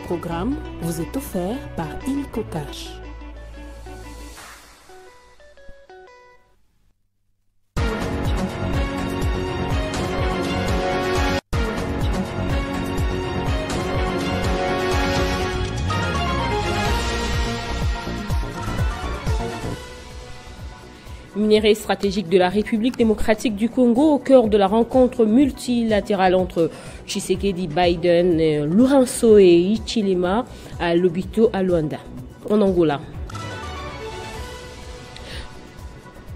programme vous est offert par Ilco Cash. Minerai stratégique de la République démocratique du Congo au cœur de la rencontre multilatérale entre Tshisekedi, Biden, Lourenço et Hichilema à Lobito à Luanda, en Angola.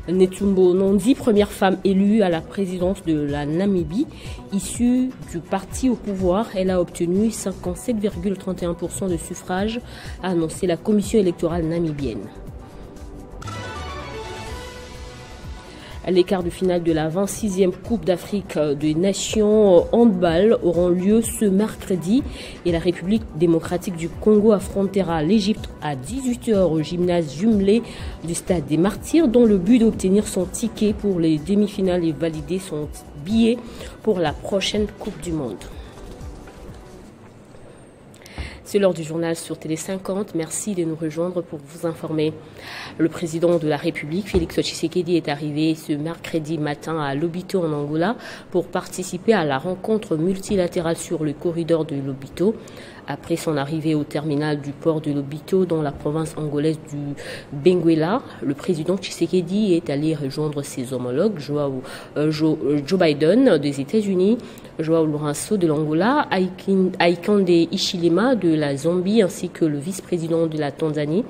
Netumbo Nandi, première femme élue à la présidence de la Namibie, issue du parti au pouvoir, elle a obtenu 57,31% de suffrages, a annoncé la commission électorale namibienne. Les quarts de finale de la 26e Coupe d'Afrique des Nations handball auront lieu ce mercredi et la République démocratique du Congo affrontera l'Égypte à 18 h au gymnase jumelé du Stade des Martyrs dans le but d'obtenir son ticket pour les demi-finales et valider son billet pour la prochaine Coupe du Monde. C'est l'heure du journal sur Télé 50. Merci de nous rejoindre pour vous informer. Le président de la République, Félix Tshisekedi, est arrivé ce mercredi matin à Lobito en Angola pour participer à la rencontre multilatérale sur le corridor de Lobito. Après son arrivée au terminal du port de Lobito dans la province angolaise du Benguela, le président Tshisekedi est allé rejoindre ses homologues Joe Biden des États-Unis, Joao Lourenço de l'Angola, Hakainde Hichilema de la Zambie ainsi que le vice-président de la Tanzanie.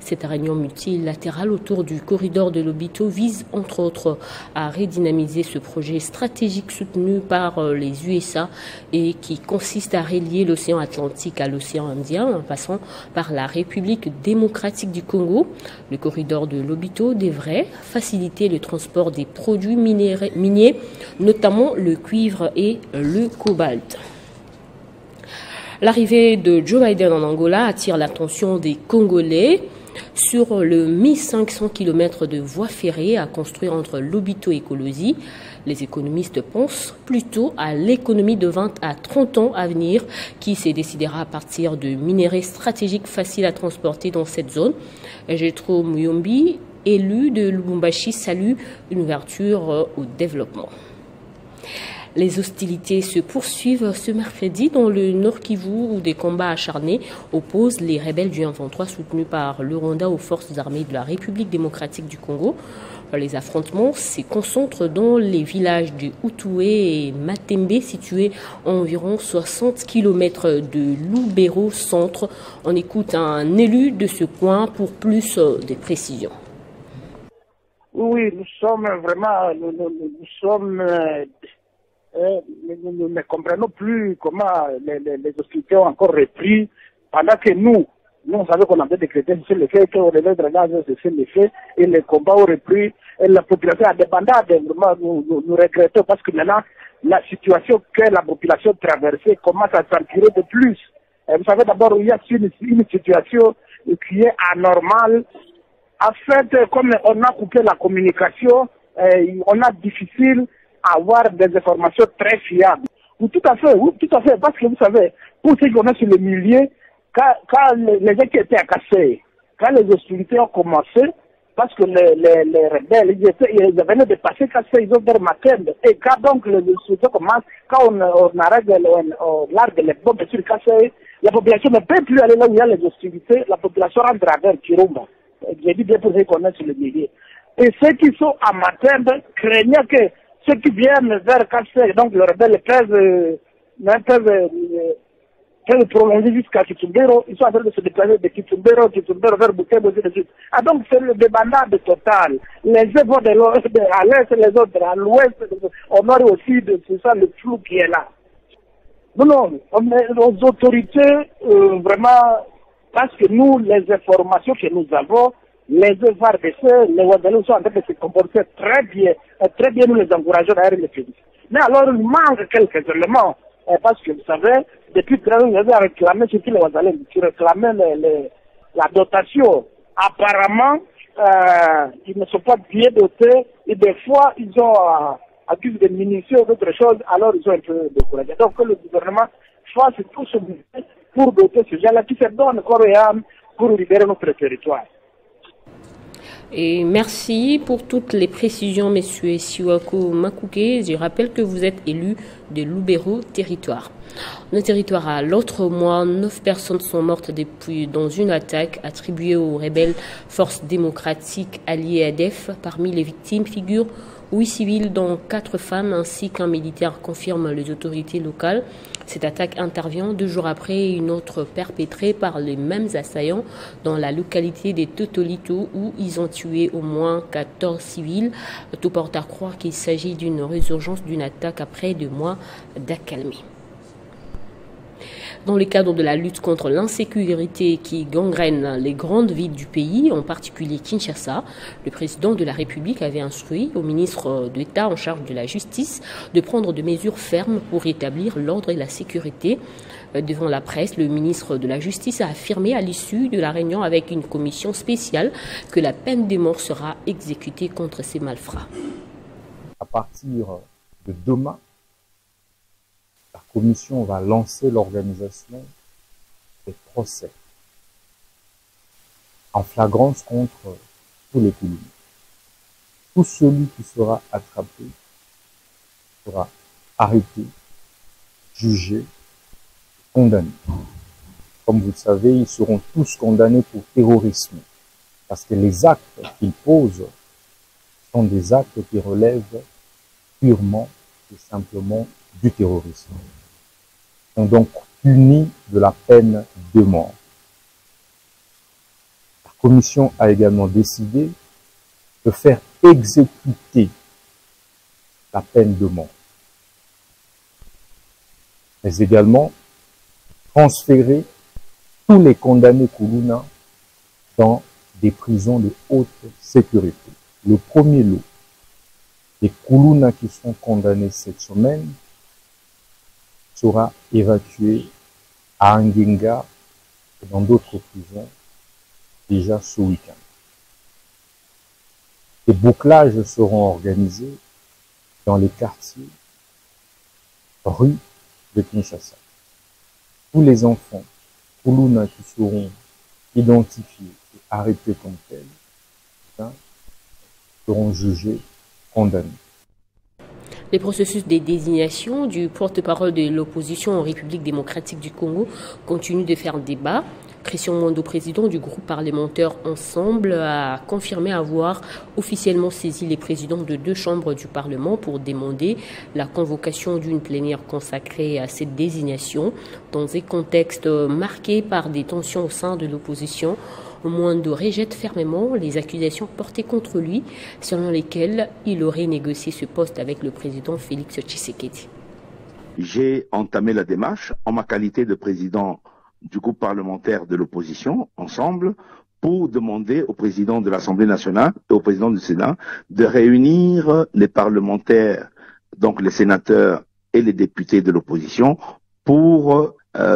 Cette réunion multilatérale autour du corridor de Lobito vise entre autres à redynamiser ce projet stratégique soutenu par les USA et qui consiste à relier l'océan Atlantique à l'océan Indien en passant par la République démocratique du Congo. Le corridor de Lobito devrait faciliter le transport des produits miniers, notamment le cuivre et le cobalt. L'arrivée de Joe Biden en Angola attire l'attention des Congolais sur le 1500 km de voies ferrées à construire entre Lobito et Kolosi. Les économistes pensent plutôt à l'économie de 20 à 30 ans à venir qui se décidera à partir de minerais stratégiques faciles à transporter dans cette zone. Jethro Muyombi, élu de Lubumbashi, salue une ouverture au développement. Les hostilités se poursuivent ce mercredi dans le Nord Kivu où des combats acharnés opposent les rebelles du M23 soutenus par le Rwanda aux forces armées de la République démocratique du Congo. Les affrontements se concentrent dans les villages de Outoué et Matembe situés à environ 60 km de Lubero centre. On écoute un élu de ce coin pour plus de précisions. Oui, nous sommes vraiment, nous ne comprenons plus comment les hostilités ont encore repris pendant que nous savons qu'on avait décrété sur le fait qu'on devait drainer sur le fait et les combats ont repris et la population a débandé. Vraiment, nous regrettons parce que maintenant, la situation que la population traversait commence à s'empirer de plus. Et vous savez, d'abord, il y a une situation qui est anormale. En fait, comme on a coupé la communication, on a difficile avoir des informations très fiables. Oui, tout à fait, parce que vous savez, pour ceux qui sont sur le milieu, quand les gens qui étaient à Kassai, quand les hostilités ont commencé, parce que les rebelles, ils venaient de passer Kassai, ils ont vers Matembe. Et quand donc les hostilités commencent, quand on arrête, on largue les bombes sur Kassai, la population ne peut plus aller là où il y a les hostilités, la population rentre vers Kirumba. J'ai dit bien pour ceux qui connaissent sur le milieu. Et ceux qui sont à Matembe craignaient que ceux qui viennent vers Kassai, donc les rebelles peuvent prolonger jusqu'à Kitumbero, ils sont en train de se déplacer de Kitumbero vers Butembo, et ainsi de suite. Ah donc c'est le débandade total. Les uns vont à l'est, les autres à l'ouest, au nord aussi, c'est ça le flou qui est là. Non, nos autorités, vraiment, parce que nous, les informations que nous avons, les FARDC, les Ouadalais sont en train de se comporter très bien, nous les encourageons derrière les pays. Mais alors, il manque quelques éléments, parce que vous savez, depuis très longtemps, ils avaient réclamé, surtout les Ouadalais, qui réclamaient la dotation. Apparemment, ils ne sont pas bien dotés, et des fois, ils ont accusé de munitions ou d'autres choses, alors ils ont un peu découragé. Donc, que le gouvernement fasse tout ce pour doter ces gens-là qui se donnent corps et âme pour libérer notre territoire. Et merci pour toutes les précisions, Monsieur Siwako Makouké. Je rappelle que vous êtes élu de Lubero territoire. Le territoire à l'autre mois, 9 personnes sont mortes dans une attaque attribuée aux rebelles Forces démocratiques alliées ADF. Parmi les victimes figurent 8 civils, dont 4 femmes ainsi qu'un militaire, confirment les autorités locales. Cette attaque intervient 2 jours après une autre perpétrée par les mêmes assaillants dans la localité de Totolito où ils ont tué au moins 14 civils. Tout porte à croire qu'il s'agit d'une résurgence d'une attaque après 2 mois d'accalmie. Dans le cadre de la lutte contre l'insécurité qui gangrène les grandes villes du pays, en particulier Kinshasa, le président de la République avait instruit au ministre d'État en charge de la justice de prendre des mesures fermes pour rétablir l'ordre et la sécurité. Devant la presse, le ministre de la Justice a affirmé à l'issue de la réunion avec une commission spéciale que la peine de mort sera exécutée contre ces malfrats. À partir de demain, la commission va lancer l'organisation des procès en flagrance contre tous les criminels. Tout celui qui sera attrapé sera arrêté, jugé, condamné. Comme vous le savez, ils seront tous condamnés pour terrorisme, parce que les actes qu'ils posent sont des actes qui relèvent purement et simplement du terrorisme. Ils sont donc punis de la peine de mort. La commission a également décidé de faire exécuter la peine de mort, mais également transférer tous les condamnés Kuluna dans des prisons de haute sécurité. Le premier lot des Kuluna qui sont condamnés cette semaine sera évacué à Angenga et dans d'autres prisons déjà ce week-end. Des bouclages seront organisés dans les quartiers, rues de Kinshasa. Tous les enfants Kuluna qui seront identifiés et arrêtés comme tels seront jugés, condamnés. Les processus de désignation du porte-parole de l'opposition en République démocratique du Congo continuent de faire débat. Christian Mondo, président du groupe parlementaire Ensemble, a confirmé avoir officiellement saisi les présidents de 2 chambres du Parlement pour demander la convocation d'une plénière consacrée à cette désignation. Dans un contexte marqué par des tensions au sein de l'opposition, Mondo rejette fermement les accusations portées contre lui, selon lesquelles il aurait négocié ce poste avec le président Félix Tshisekedi. J'ai entamé la démarche en ma qualité de président du groupe parlementaire de l'opposition, Ensemble, pour demander au président de l'Assemblée nationale et au président du Sénat de réunir les parlementaires, donc les sénateurs et les députés de l'opposition, pour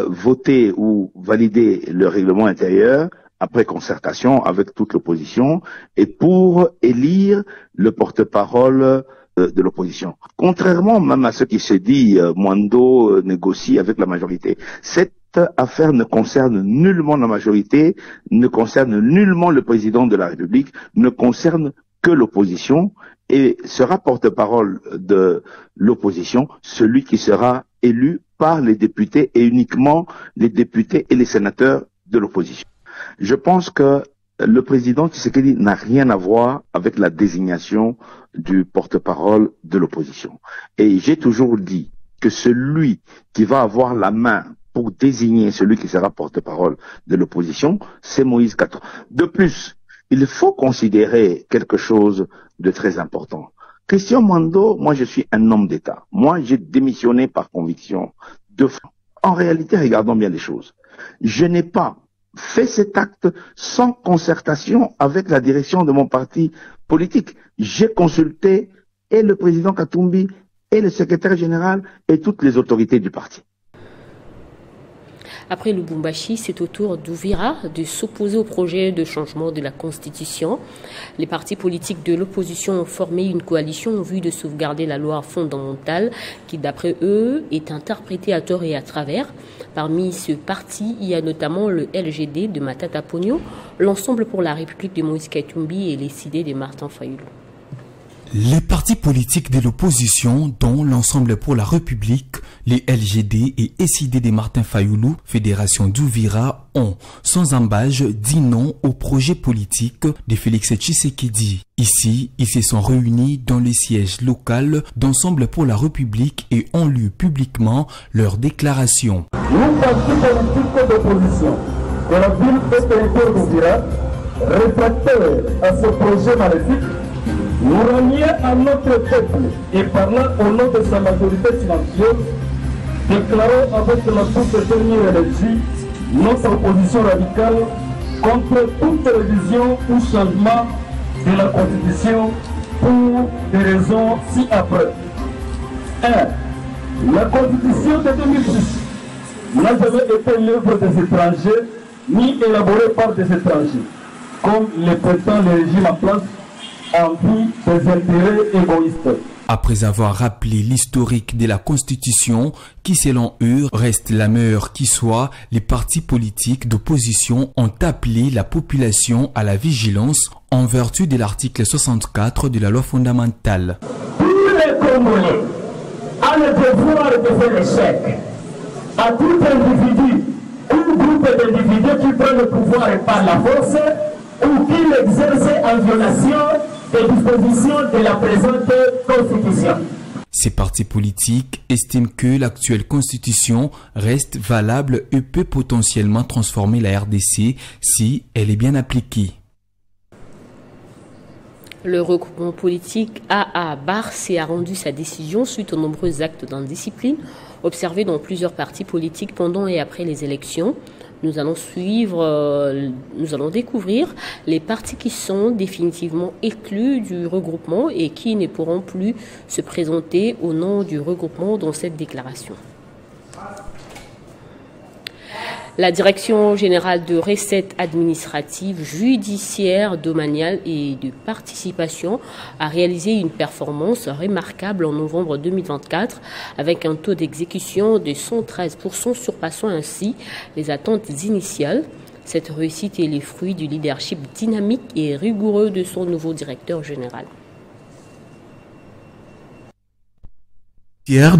voter ou valider le règlement intérieur après concertation avec toute l'opposition et pour élire le porte-parole de l'opposition. Contrairement même à ce qui se dit, Mondo négocie avec la majorité. Cette affaire ne concerne nullement la majorité, ne concerne nullement le président de la République, ne concerne que l'opposition et sera porte-parole de l'opposition celui qui sera élu par les députés et uniquement les députés et les sénateurs de l'opposition. Je pense que le président Tshisekedi n'a rien à voir avec la désignation du porte-parole de l'opposition. Et j'ai toujours dit que celui qui va avoir la main pour désigner celui qui sera porte-parole de l'opposition, c'est Moïse Katumbi. De plus, il faut considérer quelque chose de très important. Christian Mondo, moi je suis un homme d'État. Moi j'ai démissionné par conviction 2 fois. En réalité, regardons bien les choses. Je n'ai pas fait cet acte sans concertation avec la direction de mon parti politique. J'ai consulté et le président Katumbi et le secrétaire général et toutes les autorités du parti. Après Lubumbashi, c'est au tour d'Uvira de s'opposer au projet de changement de la Constitution. Les partis politiques de l'opposition ont formé une coalition en vue de sauvegarder la loi fondamentale qui, d'après eux, est interprétée à tort et à travers. Parmi ce parti, il y a notamment le LGD de Matata Ponyo, l'Ensemble pour la République de Moïse Katumbi et les CID de Martin Fayulu. Les partis politiques de l'opposition, dont l'Ensemble pour la République, les LGD et SID de Martin Fayulu, Fédération d'Uvira, ont, sans embâche, dit non au projet politique de Félix Tshisekedi. Ici, ils se sont réunis dans le siège local d'Ensemble pour la République et ont lu publiquement leur déclaration. Nous, partis politiques d'opposition de la ville et territoire d'Uvira, réfractaires à ce projet maléfique, nous renier à notre peuple et parlant au nom de sa majorité silencieuse, déclarons avec la toute dernière énergie notre opposition radicale contre toute révision ou changement de la Constitution pour des raisons ci-après. 1. La Constitution de 2006 n'a jamais été l'œuvre des étrangers ni élaborée par des étrangers, comme le prétend le régime en place en vue des intérêts égoïstes. Après avoir rappelé l'historique de la Constitution, qui selon eux reste la meilleure qui soit, les partis politiques d'opposition ont appelé la population à la vigilance en vertu de l'article 64 de la loi fondamentale. Tous les Congolais ont le devoir de faire l'échec à tout individu ou groupe d'individus qui prend le pouvoir par la force ou qui l'exerce en violation des dispositions de la présente Constitution. Ces partis politiques estiment que l'actuelle Constitution reste valable et peut potentiellement transformer la RDC si elle est bien appliquée. Le regroupement politique AA Barcé a rendu sa décision suite aux nombreux actes d'indiscipline observés dans plusieurs partis politiques pendant et après les élections. Nous allons découvrir les partis qui sont définitivement exclus du regroupement et qui ne pourront plus se présenter au nom du regroupement dans cette déclaration. La Direction générale de recettes administratives, judiciaires, domaniales et de participation a réalisé une performance remarquable en novembre 2024 avec un taux d'exécution de 113%, surpassant ainsi les attentes initiales. Cette réussite est le fruit du leadership dynamique et rigoureux de son nouveau directeur général.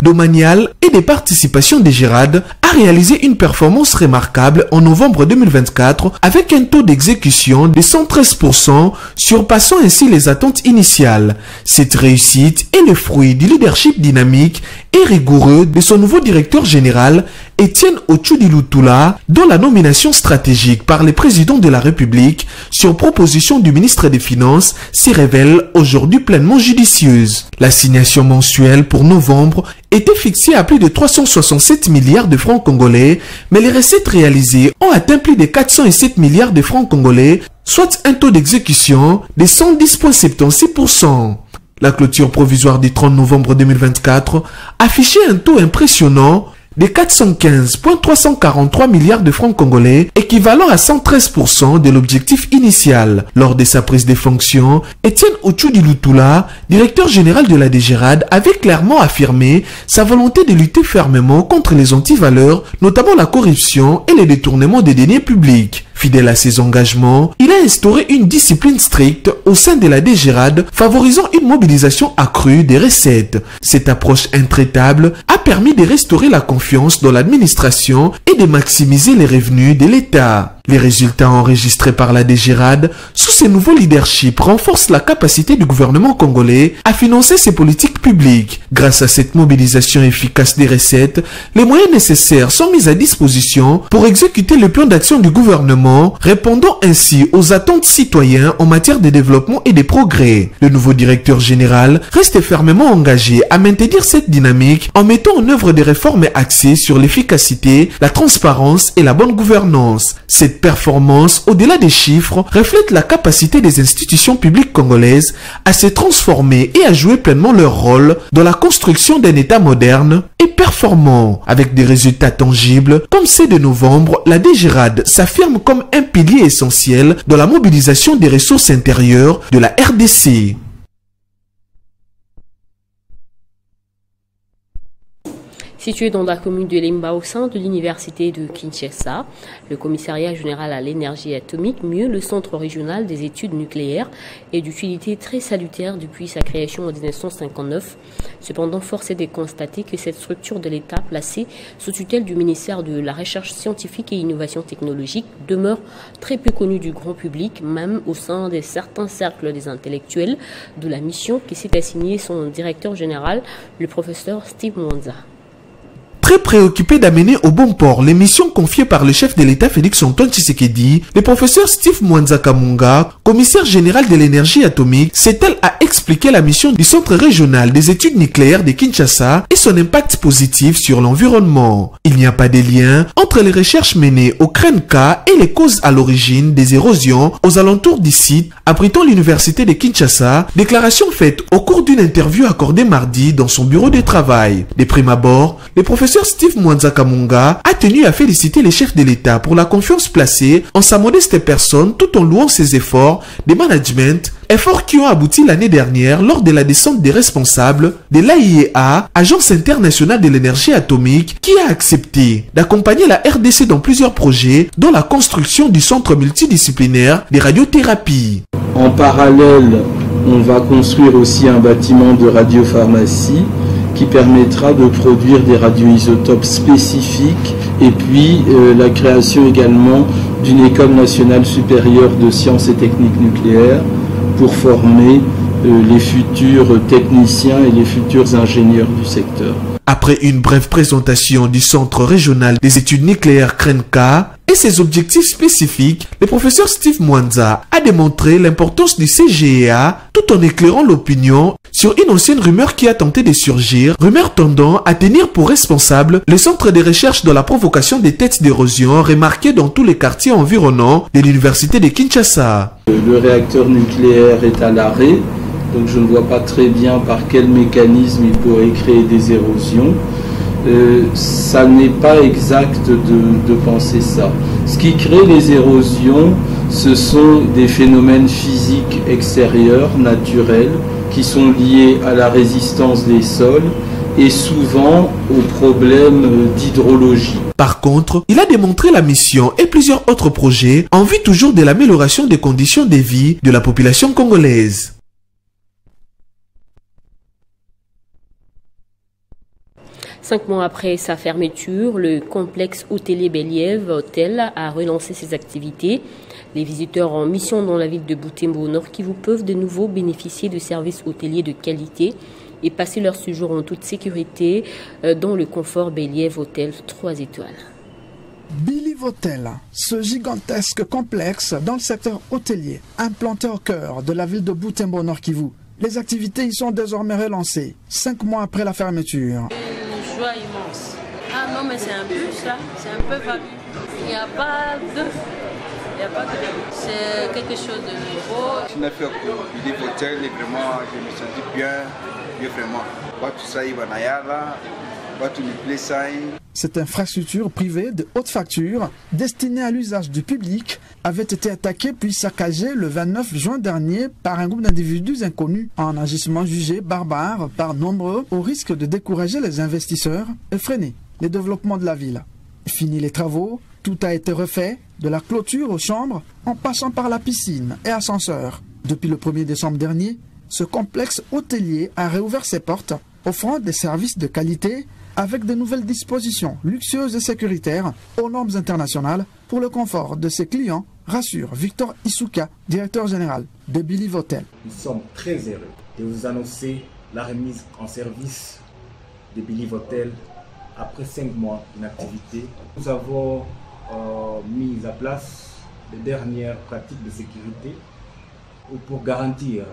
Domanial et des participations des Gérades a réalisé une performance remarquable en novembre 2024 avec un taux d'exécution de 113%, surpassant ainsi les attentes initiales. Cette réussite est le fruit du leadership dynamique et rigoureux de son nouveau directeur général, Étienne Ochudilutula, dont la nomination stratégique par le président de la République sur proposition du ministre des Finances s'y révèle aujourd'hui pleinement judicieuse. L'assignation mensuelle pour novembre était fixée à plus de 367 milliards de francs congolais, mais les recettes réalisées ont atteint plus de 407 milliards de francs congolais, soit un taux d'exécution de 110,76%. La clôture provisoire du 30 novembre 2024 affichait un taux impressionnant de 415,343 milliards de francs congolais, équivalent à 113% de l'objectif initial. Lors de sa prise de fonction, Étienne Ochudilutula, directeur général de la DGRAD, avait clairement affirmé sa volonté de lutter fermement contre les antivaleurs, notamment la corruption et les détournements des deniers publics. Fidèle à ses engagements, il a instauré une discipline stricte au sein de la DGRAD, favorisant une mobilisation accrue des recettes. Cette approche intraitable a permis de restaurer la confiance dans l'administration et de maximiser les revenus de l'État. Les résultats enregistrés par la DGRAD sous ce nouveau leadership renforcent la capacité du gouvernement congolais à financer ses politiques publiques. Grâce à cette mobilisation efficace des recettes, les moyens nécessaires sont mis à disposition pour exécuter le plan d'action du gouvernement, répondant ainsi aux attentes citoyennes en matière de développement et de progrès. Le nouveau directeur général reste fermement engagé à maintenir cette dynamique en mettant en œuvre des réformes axées sur l'efficacité, la transparence et la bonne gouvernance. Cette Cette performance, au-delà des chiffres, reflète la capacité des institutions publiques congolaises à se transformer et à jouer pleinement leur rôle dans la construction d'un État moderne et performant. Avec des résultats tangibles, comme ceux de novembre, la DGRAD s'affirme comme un pilier essentiel dans la mobilisation des ressources intérieures de la RDC. Situé dans la commune de Lemba au sein de l'université de Kinshasa, le commissariat général à l'énergie atomique, mieux le centre régional des études nucléaires, est d'utilité très salutaire depuis sa création en 1959. Cependant, force est de constater que cette structure de l'État placée sous tutelle du ministère de la Recherche scientifique et innovation technologique demeure très peu connue du grand public, même au sein de certains cercles des intellectuels, de la mission qui s'est assignée son directeur général, le professeur Steve Mwanza. Très préoccupé d'amener au bon port les missions confiées par le chef de l'État Félix-Antoine Tshisekedi, le professeur Steve Mwanza Kamunga, commissaire général de l'énergie atomique, s'étale à expliquer la mission du Centre régional des études nucléaires de Kinshasa et son impact positif sur l'environnement. Il n'y a pas de lien entre les recherches menées au Krenka et les causes à l'origine des érosions aux alentours du site abritant l'université de Kinshasa, déclaration faite au cours d'une interview accordée mardi dans son bureau de travail. De prime abord, le professeur Steve Mwanza Kamunga a tenu à féliciter les chefs de l'État pour la confiance placée en sa modeste personne tout en louant ses efforts de management, efforts qui ont abouti l'année dernière lors de la descente des responsables de l'AIEA, Agence internationale de l'énergie atomique, qui a accepté d'accompagner la RDC dans plusieurs projets, dont la construction du centre multidisciplinaire de radiothérapie. En parallèle, on va construire aussi un bâtiment de radiopharmacie qui permettra de produire des radioisotopes spécifiques et puis la création également d'une école nationale supérieure de sciences et techniques nucléaires pour former les futurs techniciens et les futurs ingénieurs du secteur. Après une brève présentation du Centre régional des études nucléaires Krenka et ses objectifs spécifiques, le professeur Steve Mwanza a démontré l'importance du CGEA tout en éclairant l'opinion sur une ancienne rumeur qui a tenté de surgir, rumeur tendant à tenir pour responsable le centre de recherche dans la provocation des têtes d'érosion remarquées dans tous les quartiers environnants de l'université de Kinshasa. Le réacteur nucléaire est à l'arrêt. Donc je ne vois pas très bien par quel mécanisme il pourrait créer des érosions. Ça n'est pas exact de penser ça. Ce qui crée les érosions, ce sont des phénomènes physiques extérieurs, naturels, qui sont liés à la résistance des sols et souvent aux problèmes d'hydrologie. Par contre, il a démontré la mission et plusieurs autres projets en vue toujours de l'amélioration des conditions de vie de la population congolaise. 5 mois après sa fermeture, le complexe hôtelier Believ Hôtel a relancé ses activités. Les visiteurs en mission dans la ville de Butembo au Nord Kivu peuvent de nouveau bénéficier de services hôteliers de qualité et passer leur séjour en toute sécurité dans le confort Believ Hôtel 3 étoiles. Believ Hôtel, ce gigantesque complexe dans le secteur hôtelier, implanté au cœur de la ville de Butembo au Nord Kivu. Les activités y sont désormais relancées, 5 mois après la fermeture. Joie immense. Ah non, mais c'est un bus là, c'est un peu vague. Il n'y a pas de. C'est quelque chose de nouveau. Je n'ai fait que Believ Hôtel et vraiment, je me sentis bien vraiment. Tout ça, il va là. Cette infrastructure privée de haute facture, destinée à l'usage du public, avait été attaquée puis saccagée le 29 juin dernier par un groupe d'individus inconnus, en agissement jugé barbare par nombreux, au risque de décourager les investisseurs et freiner les développements de la ville. Fini les travaux, tout a été refait, de la clôture aux chambres, en passant par la piscine et ascenseur. Depuis le 1er décembre dernier, ce complexe hôtelier a réouvert ses portes, offrant des services de qualité avec de nouvelles dispositions luxueuses et sécuritaires aux normes internationales pour le confort de ses clients, rassure Victor Isuka, directeur général de Believ Hôtel. Nous sommes très heureux de vous annoncer la remise en service de Believ Hôtel après 5 mois d'inactivité. Nous avons mis à place les dernières pratiques de sécurité pour garantir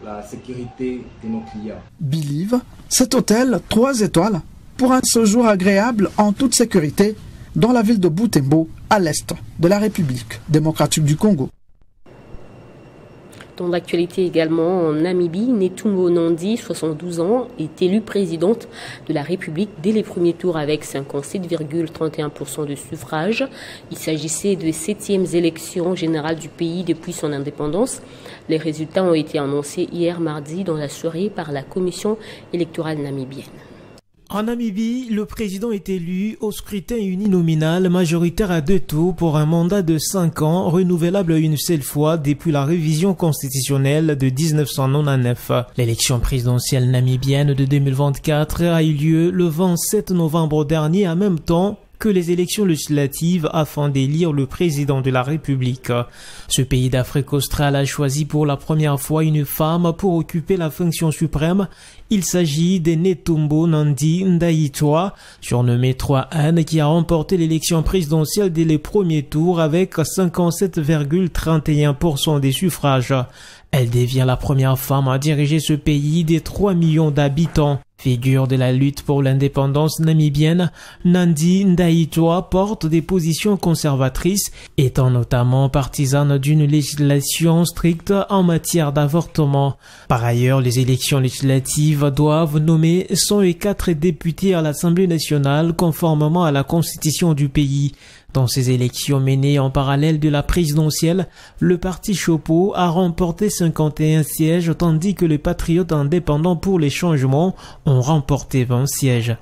la sécurité de nos clients. Believ, cet hôtel 3 étoiles, pour un séjour agréable en toute sécurité, dans la ville de Butembo, à l'est de la République démocratique du Congo. Dans l'actualité également, en Namibie, Netumbo Nandi, 72 ans, est élue présidente de la République dès les premiers tours avec 57,31% de suffrage. Il s'agissait des 7e élections générales du pays depuis son indépendance. Les résultats ont été annoncés hier mardi dans la soirée par la commission électorale namibienne. En Namibie, le président est élu au scrutin uninominal majoritaire à 2 tours pour un mandat de 5 ans, renouvelable une seule fois depuis la révision constitutionnelle de 1999. L'élection présidentielle namibienne de 2024 a eu lieu le 27 novembre dernier, en même temps que les élections législatives afin d'élire le président de la République. Ce pays d'Afrique australe a choisi pour la première fois une femme pour occuper la fonction suprême. Il s'agit de Netumbo Nandi Ndaitwah, surnommé 3N, qui a remporté l'élection présidentielle dès les premiers tours avec 57,31% des suffrages. Elle devient la première femme à diriger ce pays des 3 millions d'habitants. Figure de la lutte pour l'indépendance namibienne, Nandi Ndaitwah porte des positions conservatrices, étant notamment partisane d'une législation stricte en matière d'avortement. Par ailleurs, les élections législatives doivent nommer 104 députés à l'Assemblée nationale conformément à la constitution du pays. Dans ces élections menées en parallèle de la présidentielle, le parti Chopo a remporté 51 sièges tandis que les patriotes indépendants pour les changements ont remporté 20 sièges.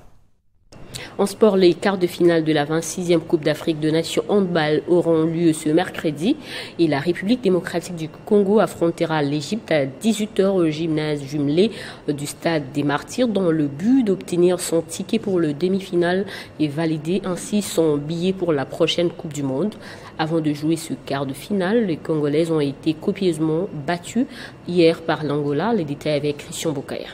En sport, les quarts de finale de la 26e Coupe d'Afrique de Nations handball auront lieu ce mercredi et la République démocratique du Congo affrontera l'Égypte à 18h au gymnase jumelé du Stade des Martyrs dans le but d'obtenir son ticket pour le demi-finale et valider ainsi son billet pour la prochaine Coupe du Monde. Avant de jouer ce quart de finale, les Congolaises ont été copieusement battues hier par l'Angola. Les détails avec Christian Bokaya.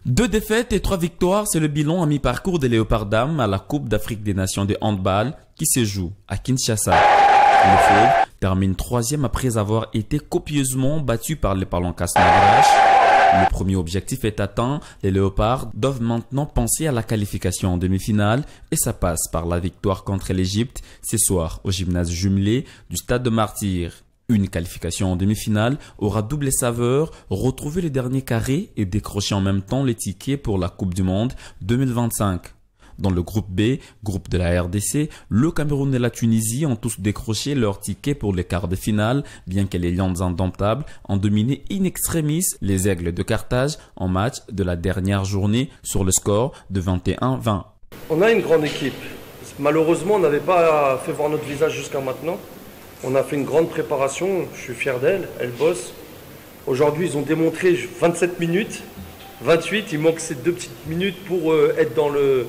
2 défaites et 3 victoires, c'est le bilan à mi-parcours des Léopards dames à la Coupe d'Afrique des Nations de handball qui se joue à Kinshasa. Le Fauve termine 3e après avoir été copieusement battu par les Palancas Nagrache. Le premier objectif est atteint, les Léopards doivent maintenant penser à la qualification en demi-finale et ça passe par la victoire contre l'Égypte ce soir au gymnase jumelé du Stade de Martyrs. Une qualification en demi-finale aura double saveur, retrouver le dernier carré et décrocher en même temps les tickets pour la Coupe du Monde 2025. Dans le groupe B, groupe de la RDC, le Cameroun et la Tunisie ont tous décroché leur ticket pour les quarts de finale, bien que les Lions indomptables ont dominé in extremis les Aigles de Carthage en match de la dernière journée sur le score de 21-20. On a une grande équipe. Malheureusement, on n'avait pas fait voir notre visage jusqu'à maintenant. On a fait une grande préparation, je suis fier d'elle, elle bosse. Aujourd'hui, ils ont démontré 27 minutes, 28, il manque ces 2 petites minutes pour être dans le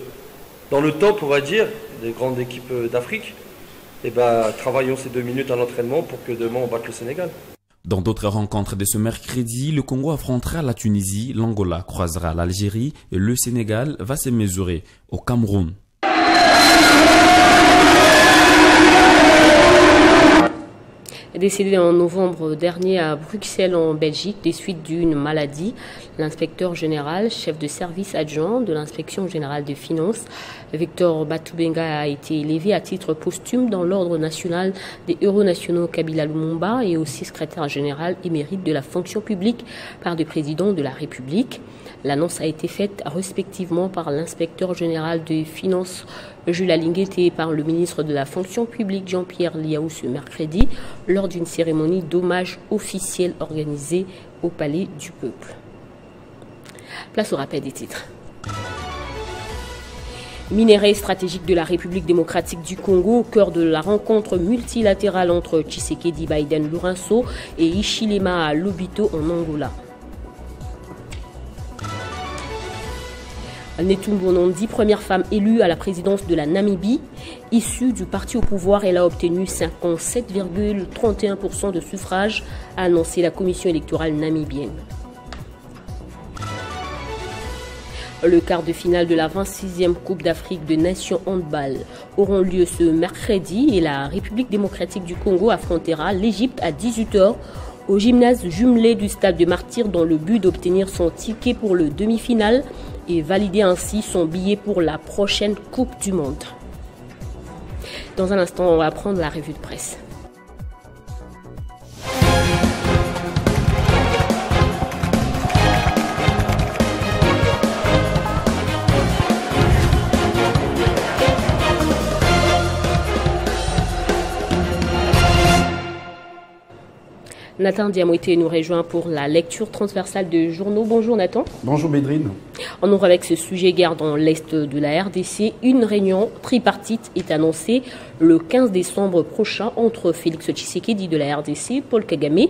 top, on va dire, des grandes équipes d'Afrique. Et travaillons ces 2 minutes à l'entraînement pour que demain on batte le Sénégal. Dans d'autres rencontres de ce mercredi, le Congo affrontera la Tunisie, l'Angola croisera l'Algérie et le Sénégal va se mesurer au Cameroun. Décédé en novembre dernier à Bruxelles en Belgique des suites d'une maladie, l'inspecteur général, chef de service adjoint de l'inspection générale des finances, Victor Batubenga, a été élevé à titre posthume dans l'ordre national des héros nationaux Kabila Lumumba et aussi secrétaire général émérite de la fonction publique par le président de la République. L'annonce a été faite respectivement par l'inspecteur général des finances Jules Alinguete et par le ministre de la fonction publique Jean-Pierre Liaou ce mercredi lors d'une cérémonie d'hommage officielle organisée au Palais du Peuple. Place au rappel des titres. Minerais stratégique de la République démocratique du Congo au cœur de la rencontre multilatérale entre Tshisekedi Biden Lourenço et Hichilema à Lobito en Angola. Netumbo Nandi, première femme élue à la présidence de la Namibie. Issue du parti au pouvoir, elle a obtenu 57,31% de suffrages, a annoncé la commission électorale namibienne. Le quart de finale de la 26e Coupe d'Afrique de Nations handball auront lieu ce mercredi et la République démocratique du Congo affrontera l'Égypte à 18h au gymnase jumelé du Stade de Martyrs dans le but d'obtenir son ticket pour le demi-finale et valider ainsi son billet pour la prochaine Coupe du Monde. Dans un instant, on va prendre la revue de presse. Nathan Diamoité nous rejoint pour la lecture transversale de journaux. Bonjour Nathan. Bonjour Bédrine. On ouvre avec ce sujet guerre dans l'est de la RDC. Une réunion tripartite est annoncée le 15 décembre prochain entre Félix Tshisekedi de la RDC, Paul Kagame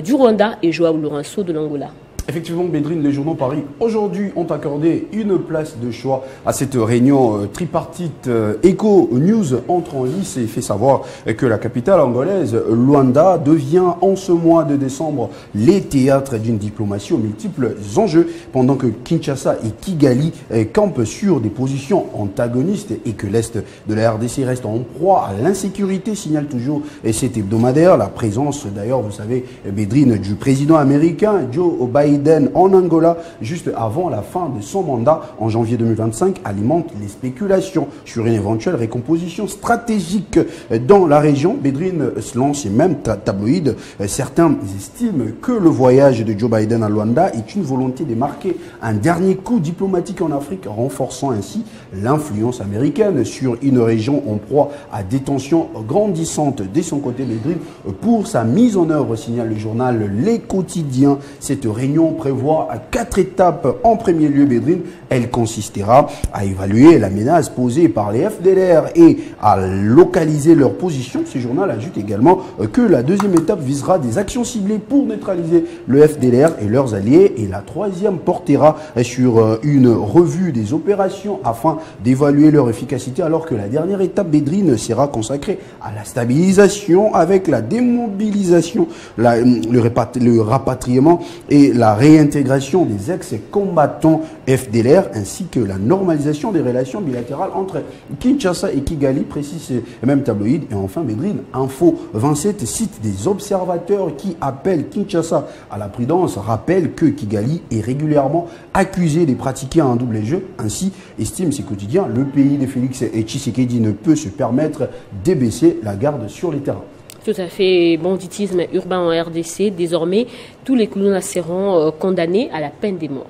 du Rwanda et Joao Lourenço de l'Angola. Effectivement, Bédrine, les journaux Paris aujourd'hui ont accordé une place de choix à cette réunion tripartite. Echo News entre en lice et fait savoir que la capitale angolaise, Luanda, devient en ce mois de décembre les théâtres d'une diplomatie aux multiples enjeux, pendant que Kinshasa et Kigali campent sur des positions antagonistes et que l'Est de la RDC reste en proie à l'insécurité, signale toujours cet hebdomadaire. La présence, d'ailleurs, vous savez, Bédrine, du président américain Joe Biden en Angola, juste avant la fin de son mandat en janvier 2025, alimente les spéculations sur une éventuelle récomposition stratégique dans la région. Bédrine, selon ces mêmes tabloïds, certains estiment que le voyage de Joe Biden à Luanda est une volonté de marquer un dernier coup diplomatique en Afrique, renforçant ainsi l'influence américaine sur une région en proie à des tensions grandissantes. De son côté, Bédrine, pour sa mise en œuvre, signale le journal Les Quotidiens, cette réunion prévoit 4 étapes. En premier lieu, Bédrine, elle consistera à évaluer la menace posée par les FDLR et à localiser leur position. Ce journal ajoute également que la deuxième étape visera des actions ciblées pour neutraliser le FDLR et leurs alliés, et la troisième portera sur une revue des opérations afin d'évaluer leur efficacité, alors que la dernière étape, Bédrine, sera consacrée à la stabilisation avec la démobilisation, le rapatriement et la réintégration des ex-combattants FDLR, ainsi que la normalisation des relations bilatérales entre Kinshasa et Kigali, précise même tabloïd. Et enfin, Bédrine, Info 27 cite des observateurs qui appellent Kinshasa à la prudence, rappelle que Kigali est régulièrement accusé de pratiquer un double jeu. Ainsi, estime ces quotidiens, le pays de Félix Tshisekedi ne peut se permettre d'abaisser la garde sur les terrains. Tout à fait, banditisme urbain en RDC. Désormais, tous les clowns seront condamnés à la peine de mort.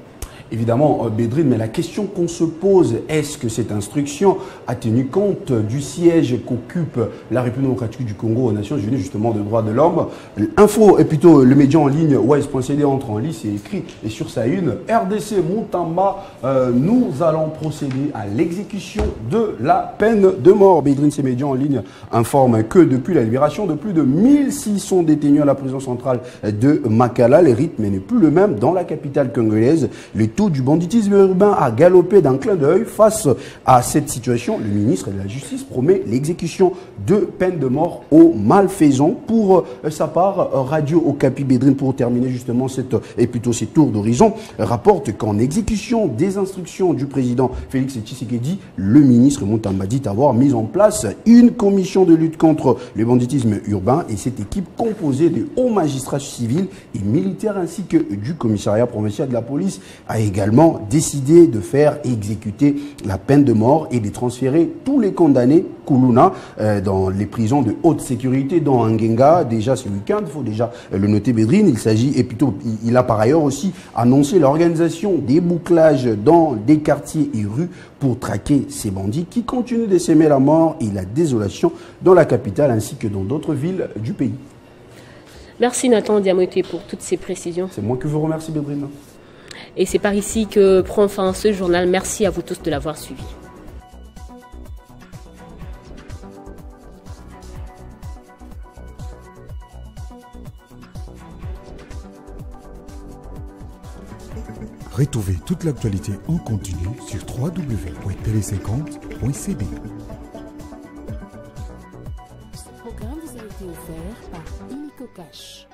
Évidemment, Bédrine, mais la question qu'on se pose, est-ce que cette instruction a tenu compte du siège qu'occupe la République démocratique du Congo aux Nations Unies, justement, de droits de l'homme? Info, et plutôt le média en ligne Wise.cd entre en lice et écrit, et sur sa une, RDC Moutamba, nous allons procéder à l'exécution de la peine de mort. Bédrine, ces médias en ligne informent que depuis la libération de plus de 1600 détenus à la prison centrale de Makala, le rythme n'est plus le même dans la capitale congolaise. Le taux du banditisme urbain a galopé d'un clin d'œil. Face à cette situation, le ministre de la Justice promet l'exécution de peines de mort aux malfaisants. Pour sa part, Radio Okapi, Bédrine, pour terminer justement ces tours d'horizon, rapporte qu'en exécution des instructions du président Félix Tshisekedi, le ministre Moutamba dit avoir mis en place une commission de lutte contre le banditisme urbain, et cette équipe composée de hauts magistrats civils et militaires ainsi que du commissariat provincial de la police a également décidé de faire exécuter la peine de mort et de transférer tous les condamnés Kuluna dans les prisons de haute sécurité dans Ngenga déjà ce week-end. Il faut déjà le noter, Bédrine. Il a par ailleurs aussi annoncé l'organisation des bouclages dans des quartiers et rues pour traquer ces bandits qui continuent de s'aimer la mort et la désolation dans la capitale ainsi que dans d'autres villes du pays. Merci Nathan Diamoté pour toutes ces précisions. C'est moi que vous remercie, Bédrine. Et c'est par ici que prend fin ce journal. Merci à vous tous de l'avoir suivi. Retrouvez toute l'actualité en continu sur www.tele50.cb. Ce programme vous a été offert par Illico Cash.